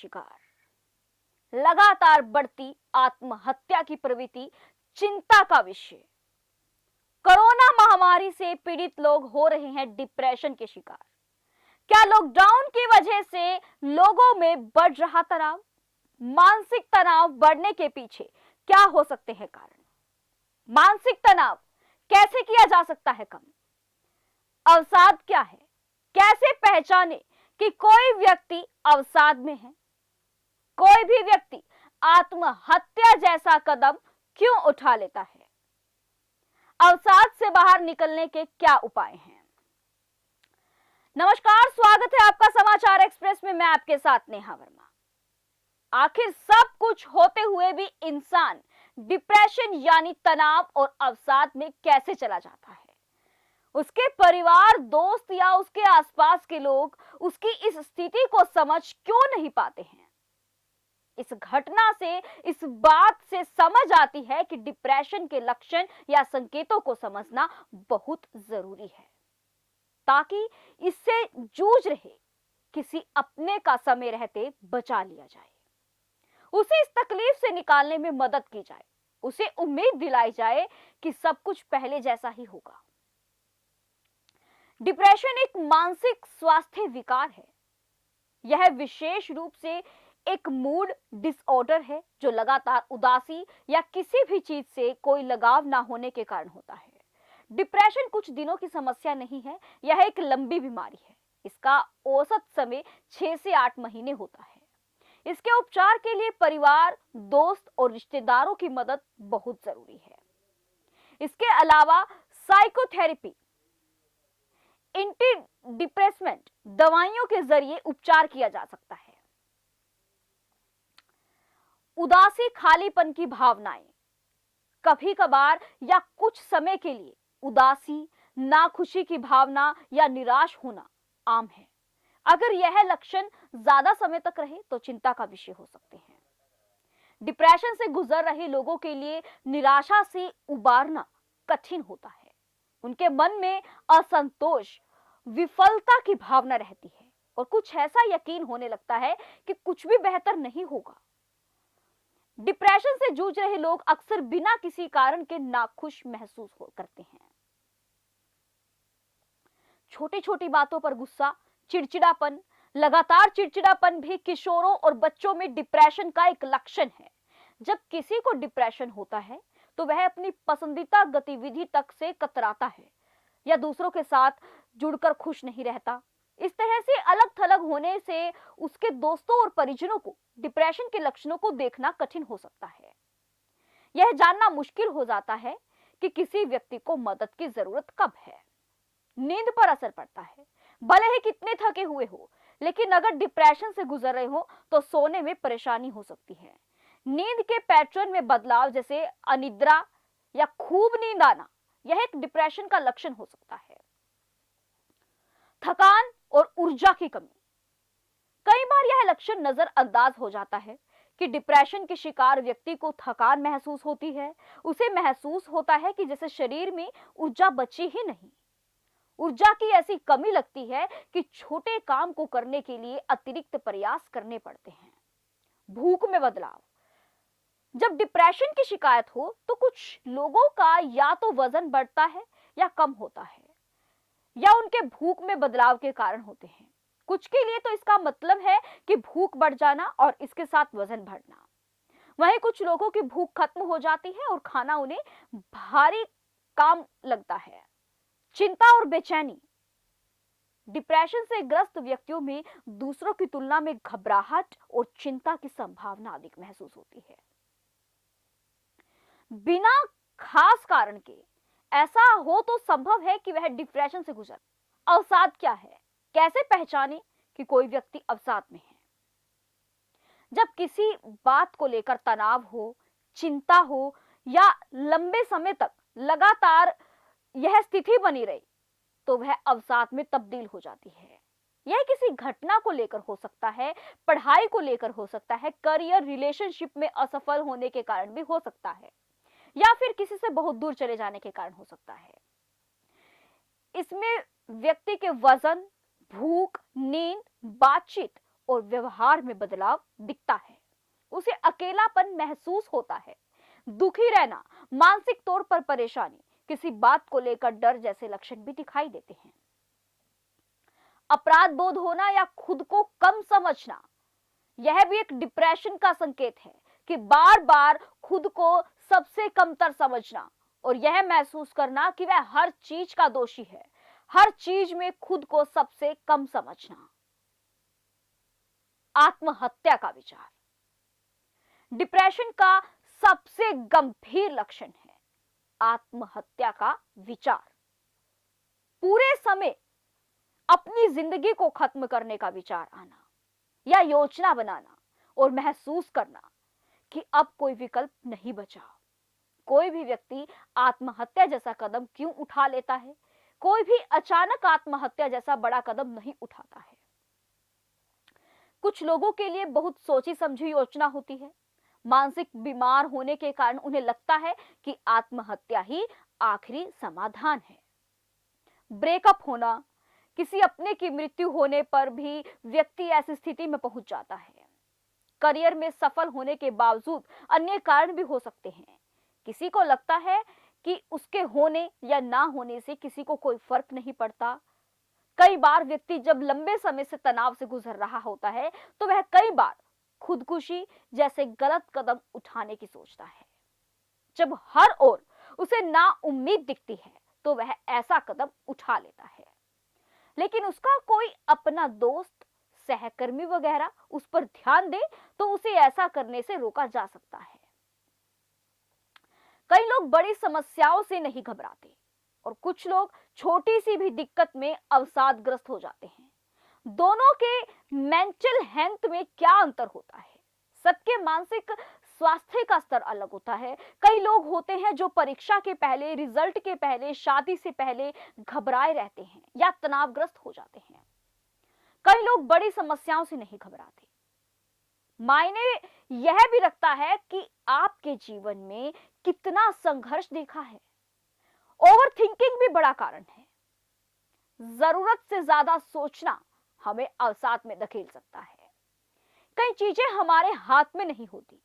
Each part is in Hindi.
शिकार। लगातार बढ़ती आत्महत्या की प्रवृत्ति चिंता का विषय। कोरोना महामारी से पीड़ित लोग हो रहे हैं डिप्रेशन के शिकार। क्या लॉकडाउन की वजह से लोगों में बढ़ रहा तनाव? मानसिक तनाव बढ़ने के पीछे क्या हो सकते हैं कारण? मानसिक तनाव कैसे किया जा सकता है कम? अवसाद क्या है? कैसे पहचाने कि कोई व्यक्ति अवसाद में है? कोई भी व्यक्ति आत्महत्या जैसा कदम क्यों उठा लेता है? अवसाद से बाहर निकलने के क्या उपाय हैं? नमस्कार, स्वागत है आपका समाचार एक्सप्रेस में। मैं आपके साथ नेहा वर्मा। आखिर सब कुछ होते हुए भी इंसान डिप्रेशन यानी तनाव और अवसाद में कैसे चला जाता है? उसके परिवार, दोस्त या उसके आसपास के लोग उसकी इस स्थिति को समझ क्यों नहीं पाते हैं? इस घटना से इस बात से समझ आती है कि डिप्रेशन के लक्षण या संकेतों को समझना बहुत जरूरी है, ताकि इससे जूझ रहे किसी अपने का समय रहते बचा लिया जाए, उसे इस तकलीफ से निकालने में मदद की जाए, उसे उम्मीद दिलाई जाए कि सब कुछ पहले जैसा ही होगा। डिप्रेशन एक मानसिक स्वास्थ्य विकार है। यह विशेष रूप से एक मूड डिसऑर्डर है जो लगातार उदासी या किसी भी चीज से कोई लगाव ना होने के कारण होता है। डिप्रेशन कुछ दिनों की समस्या नहीं है, यह एक लंबी बीमारी है। इसका औसत समय 6 से 8 महीने होता है। इसके उपचार के लिए परिवार, दोस्त और रिश्तेदारों की मदद बहुत जरूरी है। इसके अलावा साइकोथेरेपी, एंटी डिप्रेसेंट दवाइयों के जरिए उपचार किया जा सकता है। उदासी, खालीपन की भावनाएं, कभी कभार या कुछ समय के लिए उदासी, नाखुशी की भावना या निराश होना आम है। अगर यह लक्षण ज्यादा समय तक रहे तो चिंता का विषय हो सकते हैं। डिप्रेशन से गुजर रहे लोगों के लिए निराशा से उबारना कठिन होता है। उनके मन में असंतोष, विफलता की भावना रहती है और कुछ ऐसा यकीन होने लगता है कि कुछ भी बेहतर नहीं होगा। डिप्रेशन से जूझ रहे लोग अक्सर बिना किसी कारण के नाखुश महसूस करते हैं। छोटी छोटी बातों पर गुस्सा, चिड़चिड़ापन, लगातार चिड़चिड़ापन भी किशोरों और बच्चों में डिप्रेशन का एक लक्षण है। जब किसी को डिप्रेशन होता है तो वह अपनी पसंदीदा गतिविधि तक से कतराता है या दूसरों के साथ जुड़कर खुश नहीं रहता। इस तरह से अलग थलग होने से उसके दोस्तों और परिजनों को डिप्रेशन के लक्षणों को देखना कठिन हो सकता है। यह जानना मुश्किल हो जाता है कि किसी व्यक्ति को मदद की जरूरत कब है। नींद पर असर पड़ता है। भले ही कितने थके हुए हो, लेकिन अगर डिप्रेशन से गुजर रहे हो तो सोने में परेशानी हो सकती है। नींद के पैटर्न में बदलाव जैसे अनिद्रा या खूब नींद आना, यह एक डिप्रेशन का लक्षण हो सकता है। थकान और ऊर्जा की कमी, कई बार यह लक्षण नजरअंदाज हो जाता है कि डिप्रेशन के शिकार व्यक्ति को थकान महसूस होती है। उसे महसूस होता है कि जैसे शरीर में ऊर्जा बची ही नहीं। ऊर्जा की ऐसी कमी लगती है कि छोटे काम को करने के लिए अतिरिक्त प्रयास करने पड़ते हैं। भूख में बदलाव, जब डिप्रेशन की शिकायत हो तो कुछ लोगों का या तो वजन बढ़ता है या कम होता है, या उनके भूख में बदलाव के कारण होते हैं। कुछ के लिए तो इसका मतलब है कि भूख बढ़ जाना और इसके साथ वजन बढ़ना। वहीं कुछ लोगों की भूख खत्म हो जाती है और खाना उन्हें भारी काम लगता है। चिंता और बेचैनी, डिप्रेशन से ग्रस्त व्यक्तियों में दूसरों की तुलना में घबराहट और चिंता की संभावना अधिक महसूस होती है। बिना खास कारण के ऐसा हो तो संभव है कि वह डिप्रेशन से गुजर। अवसाद क्या है? कैसे पहचाने कि कोई व्यक्ति अवसाद में है? जब किसी बात को लेकर तनाव हो, चिंता हो या लंबे समय तक लगातार यह स्थिति बनी रही तो वह अवसाद में तब्दील हो जाती है। यह किसी घटना को लेकर हो सकता है, पढ़ाई को लेकर हो सकता है, करियर, रिलेशनशिप में असफल होने के कारण भी हो सकता है, या फिर किसी से बहुत दूर चले जाने के कारण हो सकता है। इसमें व्यक्ति के वजन, भूख, नींद, बातचीत और व्यवहार में बदलाव दिखता है। उसे अकेलापन महसूस होता है, दुखी रहना, मानसिक तौर पर परेशानी, किसी बात को लेकर डर जैसे लक्षण भी दिखाई देते हैं। अपराध बोध होना या खुद को कम समझना, यह भी एक डिप्रेशन का संकेत है कि बार बार खुद को सबसे कमतर समझना और यह महसूस करना कि वह हर चीज का दोषी है, हर चीज में खुद को सबसे कम समझना। आत्महत्या का विचार डिप्रेशन का सबसे गंभीर लक्षण है। आत्महत्या का विचार, पूरे समय अपनी जिंदगी को खत्म करने का विचार आना या योजना बनाना और महसूस करना कि अब कोई विकल्प नहीं बचा। कोई भी व्यक्ति आत्महत्या जैसा कदम क्यों उठा लेता है? कोई भी अचानक आत्महत्या जैसा बड़ा कदम नहीं उठाता है। कुछ लोगों के लिए बहुत सोची समझी योजना होती है। मानसिक बीमार होने के कारण उन्हें लगता है कि आत्महत्या ही आखिरी समाधान है। ब्रेकअप होना, किसी अपने की मृत्यु होने पर भी व्यक्ति ऐसी स्थिति में पहुंच जाता है। करियर में सफल होने के बावजूद अन्य कारण भी हो सकते हैं। किसी को लगता है कि उसके होने या ना होने से किसी को कोई फर्क नहीं पड़ता। कई बार व्यक्ति जब लंबे समय से तनाव से गुजर रहा होता है तो वह कई बार खुदकुशी जैसे गलत कदम उठाने की सोचता है। जब हर ओर उसे ना उम्मीद दिखती है तो वह ऐसा कदम उठा लेता है, लेकिन उसका कोई अपना दोस्त, सहकर्मी वगैरह उस पर ध्यान दे तो उसे ऐसा करने से रोका जा सकता है। कई लोग बड़ी समस्याओं से नहीं घबराते और कुछ लोग छोटी सी भी दिक्कत में अवसादग्रस्त हो जाते हैं। दोनों के मेंटल हेल्थ में क्या अंतर होता है? सबके मानसिक स्वास्थ्य का स्तर अलग होता है। कई लोग होते हैं जो परीक्षा के पहले, रिजल्ट के पहले, शादी से पहले घबराए रहते हैं या तनावग्रस्त हो जाते हैं। कई लोग बड़ी समस्याओं से नहीं घबराते। मायने यह भी रखता है कि आपके जीवन में कितना संघर्ष देखा है। ओवर थिंकिंग भी बड़ा कारण है। जरूरत से ज्यादा सोचना हमें अवसाद में धकेल सकता है। कई चीजें हमारे हाथ में नहीं होती,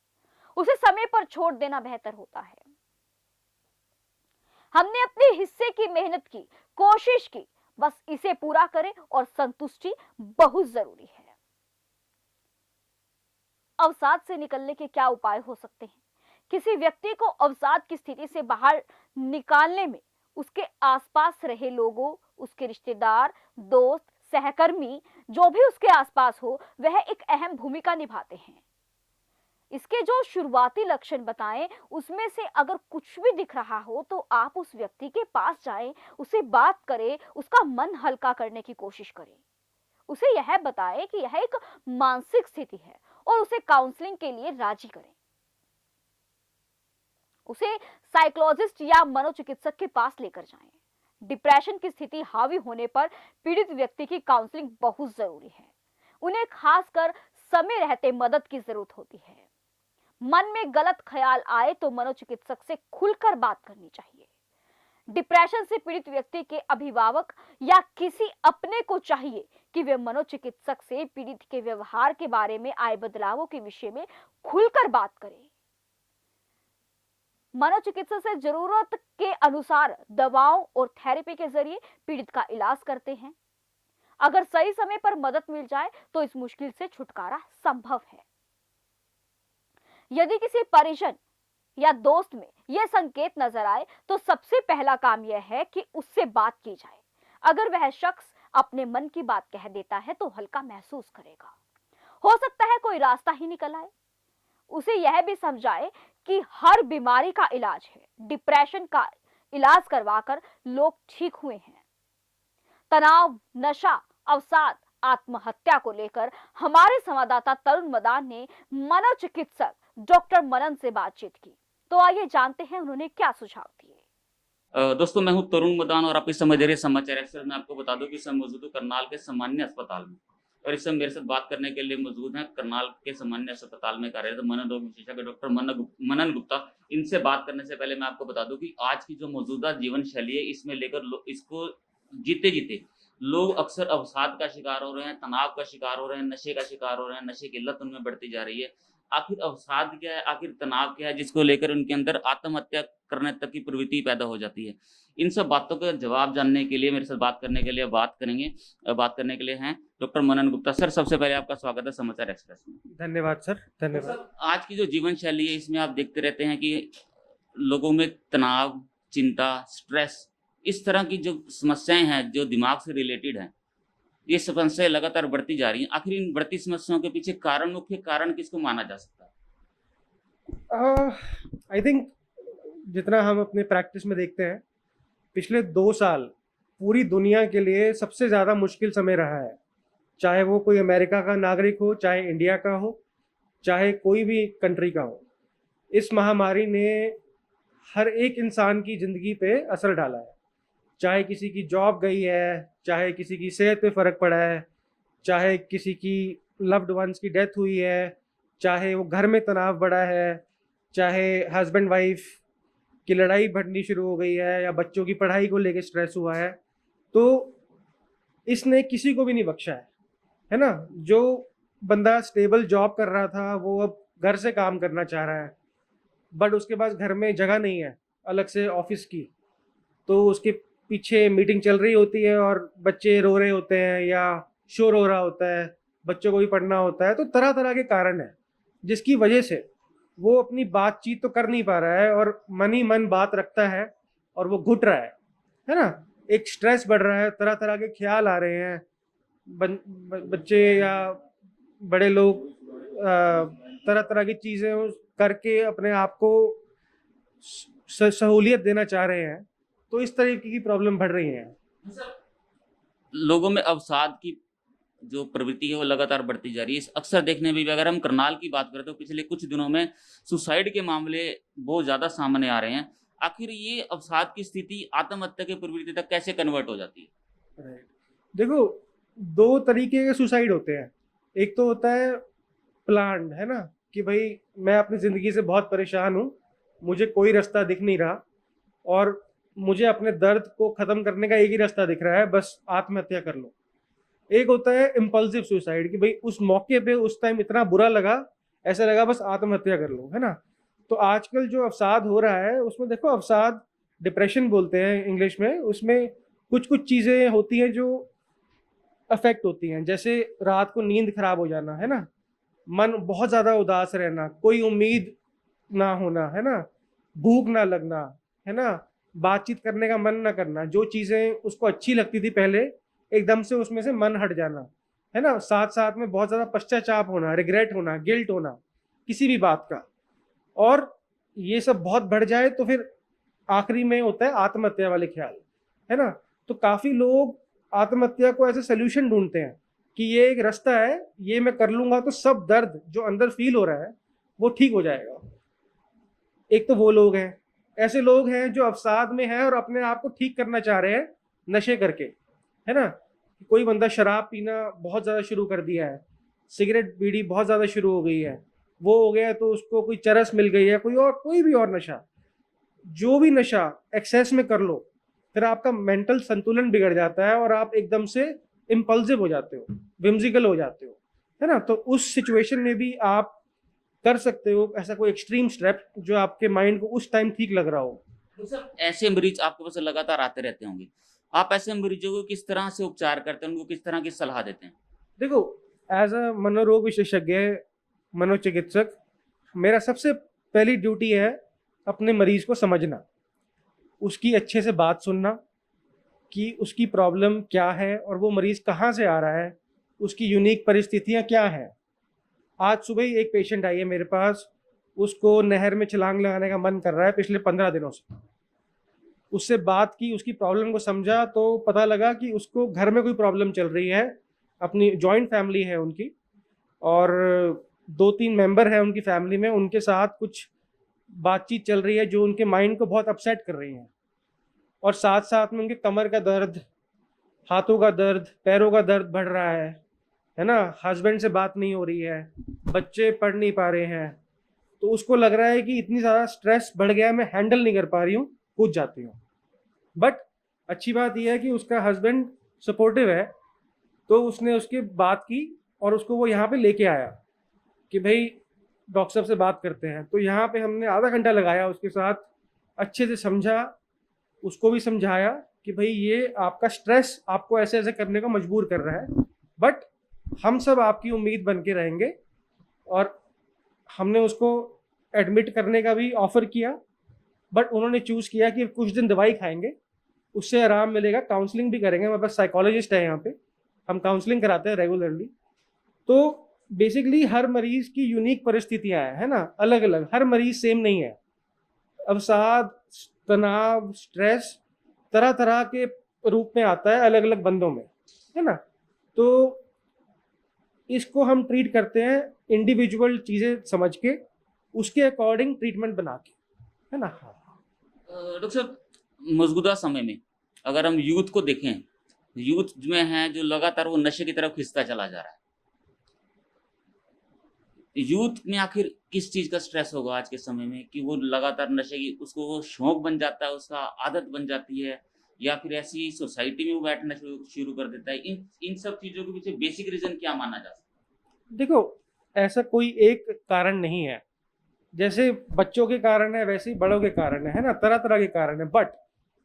उसे समय पर छोड़ देना बेहतर होता है। हमने अपने हिस्से की मेहनत की, कोशिश की, बस इसे पूरा करें और संतुष्टि बहुत जरूरी है। अवसाद से निकलने के क्या उपाय हो सकते हैं? किसी व्यक्ति को अवसाद की स्थिति से बाहर निकालने में उसके आसपास रहे लोगों, उसके रिश्तेदार, दोस्त, सहकर्मी, जो भी उसके आसपास हो, वह एक अहम भूमिका निभाते हैं। इसके जो शुरुआती लक्षण बताएं, उसमें से अगर कुछ भी दिख रहा हो तो आप उस व्यक्ति के पास जाएं, उससे बात करें, उसका मन हल्का करने की कोशिश करें। उसे यह बताएं कि यह एक मानसिक स्थिति है और उसे काउंसलिंग के लिए राजी करें। उसे साइकोलॉजिस्ट या मनोचिकित्सक के पास लेकर जाएं। डिप्रेशन की स्थिति हावी होने पर पीड़ित व्यक्ति की काउंसलिंग बहुत जरूरी है। उन्हें खासकर समय रहते मदद की जरूरत होती है। मन में गलत ख्याल आए तो मनोचिकित्सक से खुलकर बात करनी चाहिए। डिप्रेशन से पीड़ित व्यक्ति के अभिभावक या किसी अपने को चाहिए कि वे मनोचिकित्सक से पीड़ित के व्यवहार के बारे में आए बदलावों के विषय में खुलकर बात करें। मनोचिकित्सक से जरूरत के अनुसार दवाओं और थेरेपी के जरिए पीड़ित का इलाज करते हैं। अगर सही समय पर मदद मिल जाए तो इस मुश्किल से छुटकारा संभव है। यदि किसी परिजन या दोस्त में यह संकेत नजर आए तो सबसे पहला काम यह है कि उससे बात की जाए। अगर वह शख्स अपने मन की बात कह देता है तो हल्का महसूस करेगा। हो सकता है कोई रास्ता ही निकल आए। उसे यह भी समझाए कि हर बीमारी का इलाज है। डिप्रेशन का इलाज करवाकर लोग ठीक हुए हैं। तनाव, नशा, अवसाद, आत्महत्या को लेकर हमारे संवाददाता तरुण मदान ने मनोचिकित्सक डॉक्टर मनन से बातचीत की। तो आइए जानते हैं उन्होंने क्या सुझाव दिए। दोस्तों, मैं हूं तरुण मदान और आप इस समय देख रहे समाचार एक्सप्रेस। मैं आपको बता दूं कि इस समय मौजूद हूं करनाल के सामान्य अस्पताल में और इस समय मेरे साथ बात करने के लिए मौजूद हैं करनाल के सामान्य अस्पताल में कार्यरत मनोरोग विशेषज्ञ डॉक्टर मनन गुप्ता। इनसे बात करने से पहले मैं आपको बता दूं कि आज की जो मौजूदा जीवन शैली है इसमें लेकर इसको जीते जीते लोग अक्सर अवसाद का शिकार हो रहे हैं, तनाव का शिकार हो रहे हैं, नशे का शिकार हो रहे हैं, नशे की लत उनमें बढ़ती जा रही है। आखिर अवसाद क्या है, आखिर तनाव क्या है जिसको लेकर उनके अंदर आत्महत्या करने तक की प्रवृत्ति पैदा हो जाती है? इन सब बातों का जवाब जानने के लिए मेरे साथ बात करने के लिए बात करने के लिए हैं डॉक्टर मनन गुप्ता। सर, सबसे पहले आपका स्वागत है समाचार एक्सप्रेस में। धन्यवाद सर, तो धन्यवाद। सर, आज की जो जीवन शैली है इसमें आप देखते रहते हैं कि लोगों में तनाव, चिंता, स्ट्रेस, इस तरह की जो समस्याएं हैं जो दिमाग से रिलेटेड हैं, ये समस्याएं लगातार बढ़ती जा रही हैं। आखिर इन बढ़ती समस्याओं के पीछे मुख्य कारण किसको माना जा सकता है? आई थिंक जितना हम अपने प्रैक्टिस में देखते हैं, पिछले 2 साल पूरी दुनिया के लिए सबसे ज़्यादा मुश्किल समय रहा है। चाहे वो कोई अमेरिका का नागरिक हो, चाहे इंडिया का हो, चाहे कोई भी कंट्री का हो। इस महामारी ने हर एक इंसान की ज़िंदगी पे असर डाला है। चाहे किसी की जॉब गई है, चाहे किसी की सेहत पे फ़र्क पड़ा है, चाहे किसी की लव्ड वंस की डेथ हुई है, चाहे वो घर में तनाव बढ़ा है, चाहे हस्बैंड वाइफ की लड़ाई बढ़नी शुरू हो गई है, या बच्चों की पढ़ाई को लेके स्ट्रेस हुआ है, तो इसने किसी को भी नहीं बख्शा है ना? जो बंदा स्टेबल जॉब कर रहा था, वो अब घर से काम करना चाह रहा है, बट उसके पास घर में जगह नहीं है अलग से ऑफिस की, तो उसके पीछे मीटिंग चल रही होती है और बच्चे रो रहे होते हैं या शोर हो रहा होता है, बच्चों को भी पढ़ना होता है। तो तरह तरह के कारण हैं जिसकी वजह से वो अपनी बातचीत तो कर नहीं पा रहा है और मन ही मन बात रखता है और वो घुट रहा है ना? एक स्ट्रेस बढ़ रहा है, तरह तरह के ख्याल आ रहे हैं। बच्चे या बड़े लोग तरह तरह की चीज़ें करके अपने आप को सहूलियत देना चाह रहे हैं, तो इस तरीके की प्रॉब्लम बढ़ रही है। लोगों में अवसाद की जो प्रवृत्ति है वो लगातार बढ़ती जा रही है। अक्सर देखने में भी अगर हम करनाल की बात करें तो पिछले कुछ दिनों में सुसाइड के मामले बहुत ज़्यादा सामने आ रहे हैं। आखिर ये अवसाद की स्थिति आत्महत्या की प्रवृत्ति तक कैसे कन्वर्ट हो जाती है? राइट, देखो 2 तरीके के सुसाइड होते हैं। एक तो होता है प्लान्ड, है ना, कि भाई मैं अपनी ज़िंदगी से बहुत परेशान हूँ, मुझे कोई रास्ता दिख नहीं रहा और मुझे अपने दर्द को ख़त्म करने का एक ही रास्ता दिख रहा है, बस आत्महत्या कर लो। एक होता है इम्पल्सिव सुसाइड, कि भाई उस मौके पे उस टाइम इतना बुरा लगा, ऐसा लगा बस आत्महत्या कर लो, है ना? तो आजकल जो अवसाद हो रहा है उसमें देखो, अवसाद डिप्रेशन बोलते हैं इंग्लिश में, उसमें कुछ चीज़ें होती हैं जो अफेक्ट होती हैं, जैसे रात को नींद खराब हो जाना, है ना, मन बहुत ज़्यादा उदास रहना, कोई उम्मीद ना होना, है ना, भूख ना लगना, है ना, बातचीत करने का मन ना करना, जो चीज़ें उसको अच्छी लगती थी पहले एकदम से उसमें से मन हट जाना, है ना, साथ साथ में बहुत ज़्यादा पश्चाताप होना, रिग्रेट होना, गिल्ट होना किसी भी बात का, और ये सब बहुत बढ़ जाए तो फिर आखिरी में होता है आत्महत्या वाले ख्याल, है ना? तो काफ़ी लोग आत्महत्या को ऐसे सोल्यूशन ढूंढते हैं कि ये एक रास्ता है, ये मैं कर लूँगा तो सब दर्द जो अंदर फील हो रहा है वो ठीक हो जाएगा। एक तो वो लोग हैं। ऐसे लोग हैं जो अवसाद में हैं और अपने आप को ठीक करना चाह रहे हैं नशे करके, है ना? कोई बंदा शराब पीना बहुत ज़्यादा शुरू कर दिया है, सिगरेट बीड़ी बहुत ज़्यादा शुरू हो गई है, वो हो गया तो उसको कोई चरस मिल गई है, कोई भी और नशा, जो भी नशा एक्सेस में कर लो, फिर आपका मेंटल संतुलन बिगड़ जाता है और आप एकदम से इम्पल्सिव हो जाते हो, विम्सिकल हो जाते हो, है ना? तो उस सिचुएशन में भी आप कर सकते हो ऐसा कोई एक्सट्रीम स्टेप जो आपके माइंड को उस टाइम ठीक लग रहा हो। तो सर, ऐसे मरीज आपके पास लगातार आते रहते होंगे, आप ऐसे मरीजों को किस तरह से उपचार करते हैं, उनको किस तरह की सलाह देते हैं? देखो, एज अ मनोरोग विशेषज्ञ, मनोचिकित्सक, मेरा सबसे पहली ड्यूटी है अपने मरीज को समझना, उसकी अच्छे से बात सुनना कि उसकी प्रॉब्लम क्या है और वो मरीज़ कहाँ से आ रहा है, उसकी यूनिक परिस्थितियाँ क्या हैं। आज सुबह ही एक पेशेंट आई है मेरे पास, उसको नहर में छलांग लगाने का मन कर रहा है पिछले 15 दिनों से। उससे बात की, उसकी प्रॉब्लम को समझा तो पता लगा कि उसको घर में कोई प्रॉब्लम चल रही है, अपनी जॉइंट फैमिली है उनकी और 2-3 मेंबर हैं उनकी फैमिली में, उनके साथ कुछ बातचीत चल रही है जो उनके माइंड को बहुत अपसेट कर रही हैं, और साथ साथ में उनके कमर का दर्द, हाथों का दर्द, पैरों का दर्द बढ़ रहा है ना, हस्बैंड से बात नहीं हो रही है, बच्चे पढ़ नहीं पा रहे हैं, तो उसको लग रहा है कि इतनी ज़्यादा स्ट्रेस बढ़ गया है, मैं हैंडल नहीं कर पा रही हूँ, कूद जाती हूँ। बट अच्छी बात यह है कि उसका हस्बैंड सपोर्टिव है, तो उसने उसकी बात की और उसको वो यहाँ पे लेके आया कि भाई डॉक्टर साहब से बात करते हैं। तो यहाँ पे हमने आधा घंटा लगाया उसके साथ, अच्छे से समझा, उसको भी समझाया कि भाई ये आपका स्ट्रेस आपको ऐसे ऐसे करने को मजबूर कर रहा है, बट हम सब आपकी उम्मीद बन के रहेंगे। और हमने उसको एडमिट करने का भी ऑफर किया, बट उन्होंने चूज़ किया कि कुछ दिन दवाई खाएंगे, उससे आराम मिलेगा, काउंसलिंग भी करेंगे। हमारे पास साइकोलॉजिस्ट है यहाँ पे, हम काउंसलिंग कराते हैं रेगुलरली। तो बेसिकली हर मरीज की यूनिक परिस्थितियां हैं, है ना, अलग अलग, हर मरीज सेम नहीं है। अवसाद, तनाव, स्ट्रेस तरह तरह के रूप में आता है अलग अलग बंदों में, है ना। तो इसको हम ट्रीट करते हैं इंडिविजुअल चीज़ें समझ के, उसके अकॉर्डिंग ट्रीटमेंट बना के, है ना। डॉक्टर साहब, मौजूदा समय में अगर हम यूथ को देखें, यूथ में है जो लगातार वो नशे की तरफ खिंचता चला जा रहा है। यूथ में आखिर किस चीज का स्ट्रेस होगा आज के समय में कि वो लगातार नशे की, उसको वो शौक बन जाता है, उसका आदत बन जाती है, या फिर ऐसी सोसाइटी में वो बैठना शुरू कर देता है। इन सब चीजों के पीछे बेसिक रीजन क्या माना जा सकता देखो, ऐसा कोई एक कारण नहीं है। जैसे बच्चों के कारण है वैसे ही बड़ों के कारण है ना, तरह तरह के कारण है। बट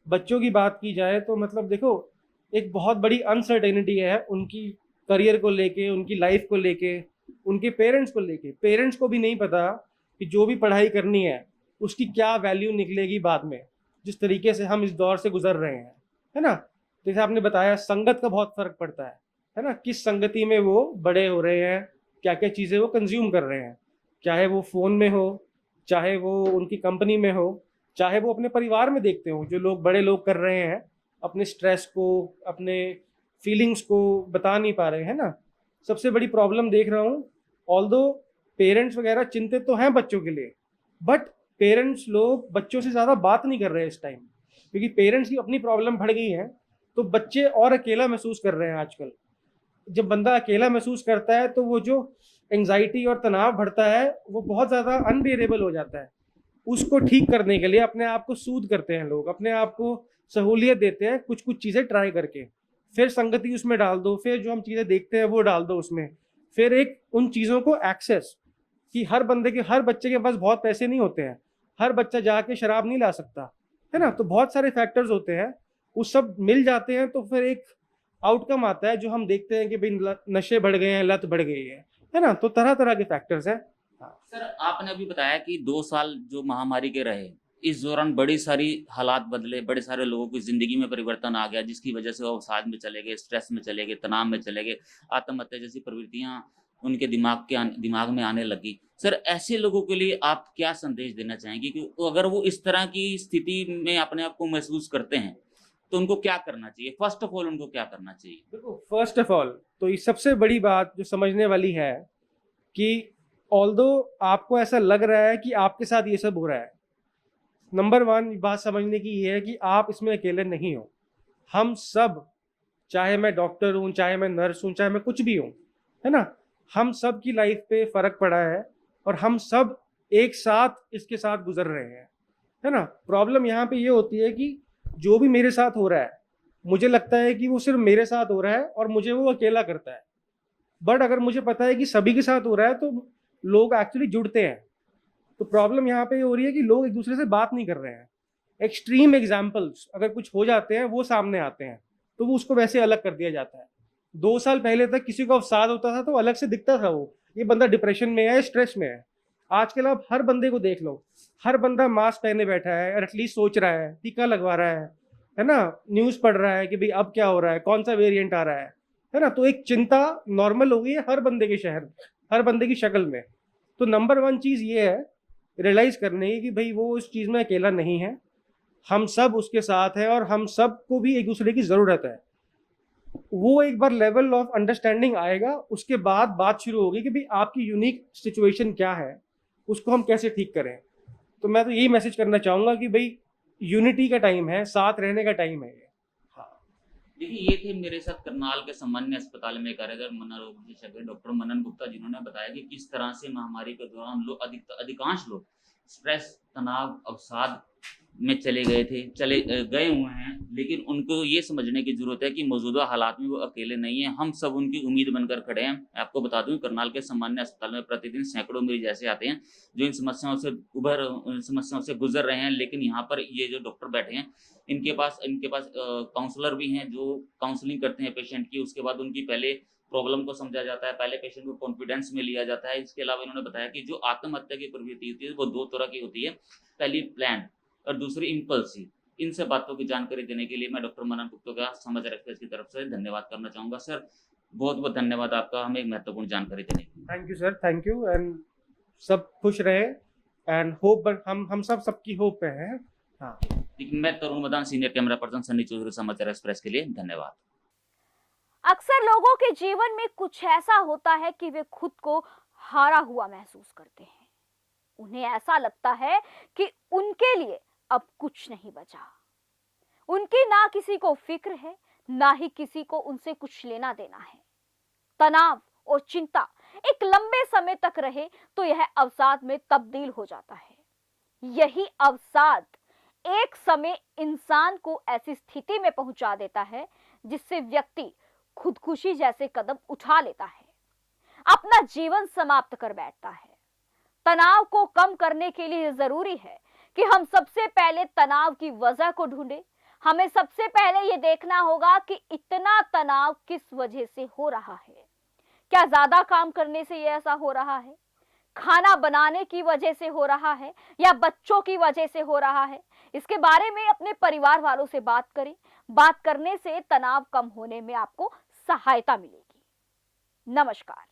बच्चों की बात की जाए तो मतलब देखो, एक बहुत बड़ी अनसर्टेनिटी है उनकी करियर को लेके, उनकी लाइफ को लेके, उनके पेरेंट्स को लेके। पेरेंट्स को भी नहीं पता कि जो भी पढ़ाई करनी है उसकी क्या वैल्यू निकलेगी बाद में, जिस तरीके से हम इस दौर से गुजर रहे हैं, है ना। जैसे आपने बताया, संगत का बहुत फर्क पड़ता है ना, किस संगति में वो बड़े हो रहे हैं, क्या क्या चीज़ें वो कंज्यूम कर रहे हैं, चाहे वो फ़ोन में हो, चाहे वो उनकी कंपनी में हो, चाहे वो अपने परिवार में देखते हो जो लोग बड़े लोग कर रहे हैं, अपने स्ट्रेस को, अपने फीलिंग्स को बता नहीं पा रहे हैं ना। सबसे बड़ी प्रॉब्लम देख रहा हूँ, ऑल्दो पेरेंट्स वगैरह चिंतित तो हैं बच्चों के लिए, बट पेरेंट्स लोग बच्चों से ज़्यादा बात नहीं कर रहे हैं इस टाइम, क्योंकि पेरेंट्स की अपनी प्रॉब्लम बढ़ गई है। तो बच्चे और अकेला महसूस कर रहे हैं आजकल। जब बंदा अकेला महसूस करता है तो वो जो एंजाइटी और तनाव बढ़ता है वो बहुत ज़्यादा अनबेरेबल हो जाता है। उसको ठीक करने के लिए अपने आप को सूद करते हैं लोग, अपने आप को सहूलियत देते हैं कुछ कुछ चीज़ें ट्राई करके, फिर संगति उसमें डाल दो, फिर जो हम चीज़ें देखते हैं वो डाल दो उसमें, फिर एक उन चीज़ों को एक्सेस, कि हर बंदे के, हर बच्चे के पास बहुत पैसे नहीं होते हैं, हर बच्चा जाके शराब नहीं ला सकता, है ना। तो बहुत सारे फैक्टर्स होते हैं, वो सब मिल जाते हैं तो फिर एक आउटकम आता है जो हम देखते हैं कि भाई नशे बढ़ गए हैं, लत बढ़ गई है ना। तो तरह तरह के फैक्टर्स हैं। है? सर, आपने अभी बताया कि 2 साल जो महामारी के रहे, इस दौरान बड़ी सारी हालात बदले, बड़े सारे लोगों की जिंदगी में परिवर्तन आ गया, जिसकी वजह से वो अवसाद में चले गए, स्ट्रेस में चले गए, तनाव में चले गए, आत्महत्या जैसी प्रवृत्तियां उनके दिमाग में आने लगी। सर, ऐसे लोगों के लिए आप क्या संदेश देना चाहेंगे कि अगर वो इस तरह की स्थिति में अपने आप को महसूस करते हैं तो उनको क्या करना चाहिए? फर्स्ट ऑफ ऑल उनको क्या करना चाहिए? देखो, फर्स्ट ऑफ ऑल तो ये सबसे बड़ी बात जो समझने वाली है कि ऑल्दो आपको ऐसा लग रहा है कि आपके साथ ये सब हो रहा है, नंबर 1 बात समझने की ये है कि आप इसमें अकेले नहीं हो। हम सब, चाहे मैं डॉक्टर हूँ, चाहे मैं नर्स हूँ, चाहे मैं कुछ भी हूँ, है ना, हम सब की लाइफ पे फर्क पड़ा है और हम सब एक साथ इसके साथ गुजर रहे हैं, है ना। प्रॉब्लम यहाँ पे ये होती है कि जो भी मेरे साथ हो रहा है, मुझे लगता है कि वो सिर्फ मेरे साथ हो रहा है और मुझे वो अकेला करता है। बट अगर मुझे पता है कि सभी के साथ हो रहा है तो लोग एक्चुअली जुड़ते हैं। तो प्रॉब्लम यहाँ पे ये हो रही है कि लोग एक दूसरे से बात नहीं कर रहे हैं। एक्सट्रीम एग्जाम्पल्स अगर कुछ हो जाते हैं वो सामने आते हैं तो वो उसको वैसे अलग कर दिया जाता है। 2 साल पहले तक किसी को अवसाद होता था तो अलग से दिखता था वो, ये बंदा डिप्रेशन में है, स्ट्रेस में है। आजकल आप हर बंदे को देख लो, हर बंदा मास्क पहने बैठा है, एटलीस्ट सोच रहा है, टीका लगवा रहा है ना, न्यूज़ पढ़ रहा है कि भाई अब क्या हो रहा है, कौन सा वेरिएंट आ रहा है ना। तो एक चिंता नॉर्मल हो गई है हर बंदे के शहर, हर बंदे की शक्ल में। तो नंबर 1 चीज़ ये है रियलाइज़ करने की कि भाई वो उस चीज़ में अकेला नहीं है, हम सब उसके साथ हैं और हम सबको भी एक दूसरे की ज़रूरत है। वो एक बार लेवल ऑफ अंडरस्टैंडिंग आएगा, उसके बाद बात शुरू होगी कि भाई आपकी यूनिक सिचुएशन क्या है, उसको हम कैसे ठीक करें। तो मैं तो यही मैसेज करना चाहूँगा कि भाई यूनिटी का टाइम है, साथ रहने का टाइम है ये। देखिए, ये थे मेरे साथ करनाल के सामान्य अस्पताल में कार्यरत मनोरोग विशेषज्ञ डॉक्टर मनन गुप्ता, जिन्होंने बताया कि किस तरह से महामारी के दौरान लोग अधिकांश लोग स्ट्रेस, तनाव, अवसाद में चले गए हुए हैं, लेकिन उनको ये समझने की जरूरत है कि मौजूदा हालात में वो अकेले नहीं है, हम सब उनकी उम्मीद बनकर खड़े हैं। आपको बता दूं, करनाल के सामान्य अस्पताल में प्रतिदिन सैकड़ों मरीज ऐसे आते हैं जो इन समस्याओं से गुजर रहे हैं, लेकिन यहाँ पर ये जो डॉक्टर बैठे हैं इनके पास काउंसलर भी हैं जो काउंसलिंग करते हैं पेशेंट की। उसके बाद उनकी पहले प्रॉब्लम को समझा जाता है, पहले पेशेंट को कॉन्फिडेंस में लिया जाता है। इसके अलावा इन्होंने बताया कि जो आत्महत्या की प्रवृत्ति होती है वो 2 तरह की होती है, पहली प्लान और दूसरी इम्पल्सिव। इन सब बातों की जानकारी देने के लिए मैं डॉक्टर मनन गुप्ता का समाचार एक्सप्रेस की तरफ से धन्यवाद करना चाहूँगा। सर, बहुत बहुत धन्यवाद आपका हमें एक महत्वपूर्ण जानकारी देने के लिए। Thank you sir, thank you. And सब खुश रहे एंड होप, हम सब सबकी होप पे हैं। हाँ, मैं Tarun Madan, senior camera person, Sunny Chaudhary, Samachar express के लिए धन्यवाद। अक्सर लोगों के जीवन में कुछ ऐसा होता है कि वे खुद को हारा हुआ महसूस करते हैं। उन्हें ऐसा लगता है कि उनके लिए अब कुछ नहीं बचा। उनकी ना किसी को फिक्र है, ना ही किसी को उनसे कुछ लेना देना है। तनाव और चिंता एक लंबे समय तक रहे तो यह अवसाद में तब्दील हो जाता है। यही अवसाद एक समय इंसान को ऐसी स्थिति में पहुंचा देता है जिससे व्यक्ति खुदकुशी जैसे कदम उठा लेता है, अपना जीवन समाप्त कर बैठता है। तनाव को कम करने के लिए जरूरी है कि हम सबसे पहले तनाव की वजह को ढूंढें। हमें सबसे पहले ये देखना होगा कि इतना तनाव किस वजह से हो रहा है। क्या ज्यादा काम करने से ये ऐसा हो रहा है, खाना बनाने की वजह से हो रहा है, या बच्चों की वजह से हो रहा है? इसके बारे में अपने परिवार वालों से बात करें। बात करने से तनाव कम होने में आपको सहायता मिलेगी। नमस्कार।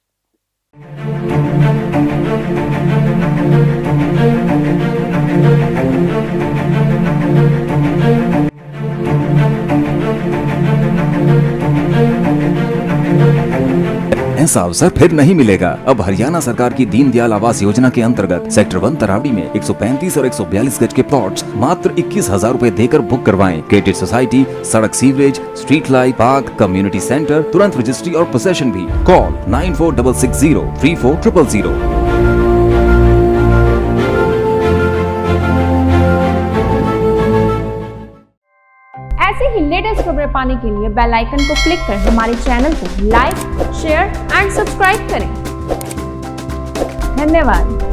ऐसा अवसर फिर नहीं मिलेगा। अब हरियाणा सरकार की दीनदयाल आवास योजना के अंतर्गत सेक्टर 1 तरावड़ी में 135 और 142 गज के प्लॉट्स मात्र 21,000 रुपए देकर बुक करवाएं। क्रिएटिव सोसाइटी, सड़क, sewerage, street light, park, community centre, तुरंत रजिस्ट्री और पोसेशन भी। कॉल 9466034000। ऐसे ही लेटेस्ट खबरें पाने के लिए बेल आइकन को क्लिक कर हमारे चैनल को लाइक, शेयर एंड सब्सक्राइब करें। धन्यवाद।